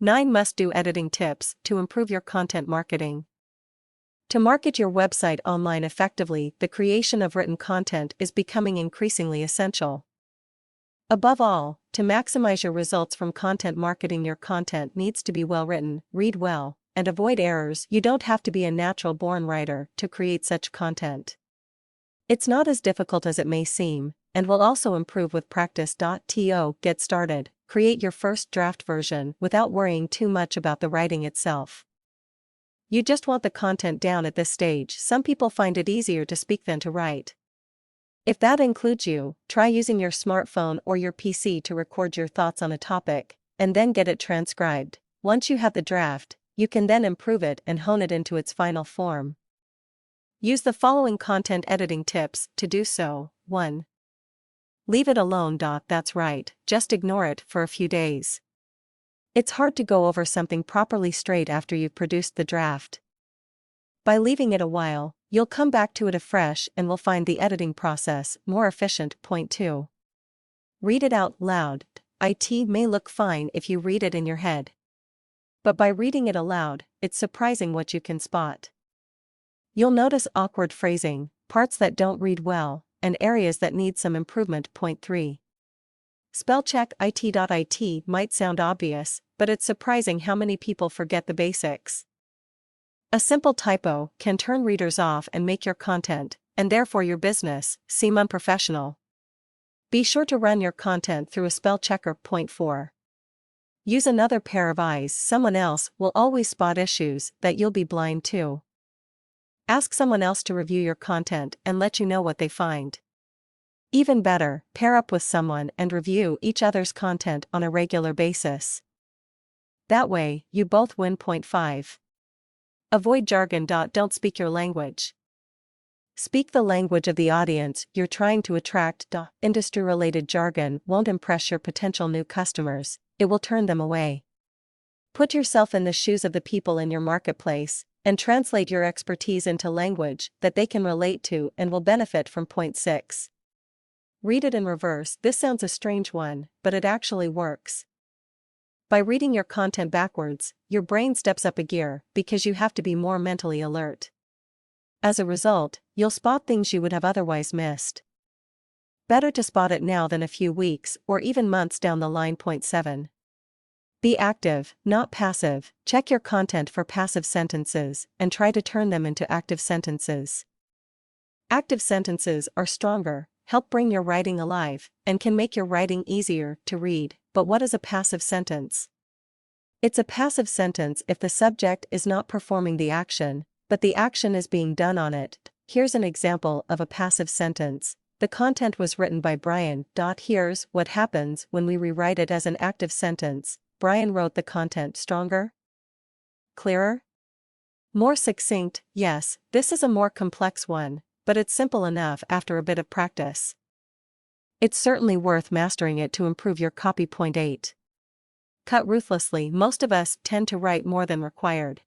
9 must-do editing tips to improve your content marketing. To market your website online effectively, the creation of written content is becoming increasingly essential. Above all, to maximize your results from content marketing, your content needs to be well written, read well, and avoid errors. You don't have to be a natural-born writer to create such content. It's not as difficult as it may seem, and will also improve with practice. To get started, create your first draft version without worrying too much about the writing itself. You just want the content down at this stage. Some people find it easier to speak than to write. If that includes you, try using your smartphone or your PC to record your thoughts on a topic, and then get it transcribed. Once you have the draft, you can then improve it and hone it into its final form. Use the following content editing tips to do so. 1. Leave it alone. That's right, just ignore it for a few days. It's hard to go over something properly straight after you've produced the draft. By leaving it a while, you'll come back to it afresh and will find the editing process more efficient. Point 2. Read it out loud. It may look fine if you read it in your head. But by reading it aloud, it's surprising what you can spot. You'll notice awkward phrasing, parts that don't read well, and areas that need some improvement. Point 3. Spell check. It might sound obvious, but it's surprising how many people forget the basics. A simple typo can turn readers off and make your content, and therefore your business, seem unprofessional. Be sure to run your content through a spell checker. Point 4. Use another pair of eyes. Someone else will always spot issues that you'll be blind to. Ask someone else to review your content and let you know what they find. Even better, pair up with someone and review each other's content on a regular basis. That way, you both win. Point 5. Avoid jargon. Don't speak your language. Speak the language of the audience you're trying to attract. Industry-related jargon won't impress your potential new customers, it will turn them away. Put yourself in the shoes of the people in your marketplace, and translate your expertise into language that they can relate to and will benefit from. Point 6. Read it in reverse. This sounds a strange one, but it actually works. By reading your content backwards, your brain steps up a gear because you have to be more mentally alert. As a result, you'll spot things you would have otherwise missed. Better to spot it now than a few weeks or even months down the line. Point 7. Be active, not passive. Check your content for passive sentences and try to turn them into active sentences. Active sentences are stronger, help bring your writing alive, and can make your writing easier to read. But what is a passive sentence? It's a passive sentence if the subject is not performing the action, but the action is being done on it. Here's an example of a passive sentence. The content was written by Brian. Here's what happens when we rewrite it as an active sentence. Brian wrote the content stronger? Clearer? More succinct? Yes, this is a more complex one, but it's simple enough after a bit of practice. It's certainly worth mastering it to improve your copy. Point 8. Cut ruthlessly. Most of us tend to write more than required.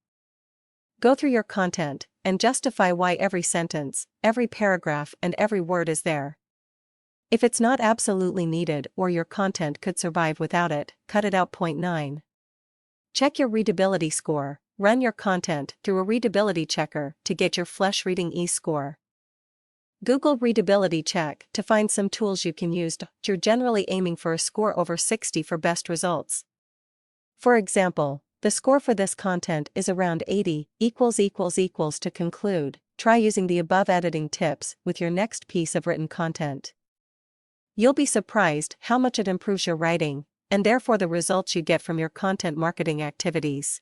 Go through your content and justify why every sentence, every paragraph, and every word is there. If it's not absolutely needed or your content could survive without it, cut it out. Point 9. Check your readability score. Run your content through a readability checker to get your flesh reading e-score. Google Readability Check to find some tools you can use. You're generally aiming for a score over 60 for best results. For example, the score for this content is around 80, To conclude, try using the above editing tips with your next piece of written content. You'll be surprised how much it improves your writing, and therefore the results you get from your content marketing activities.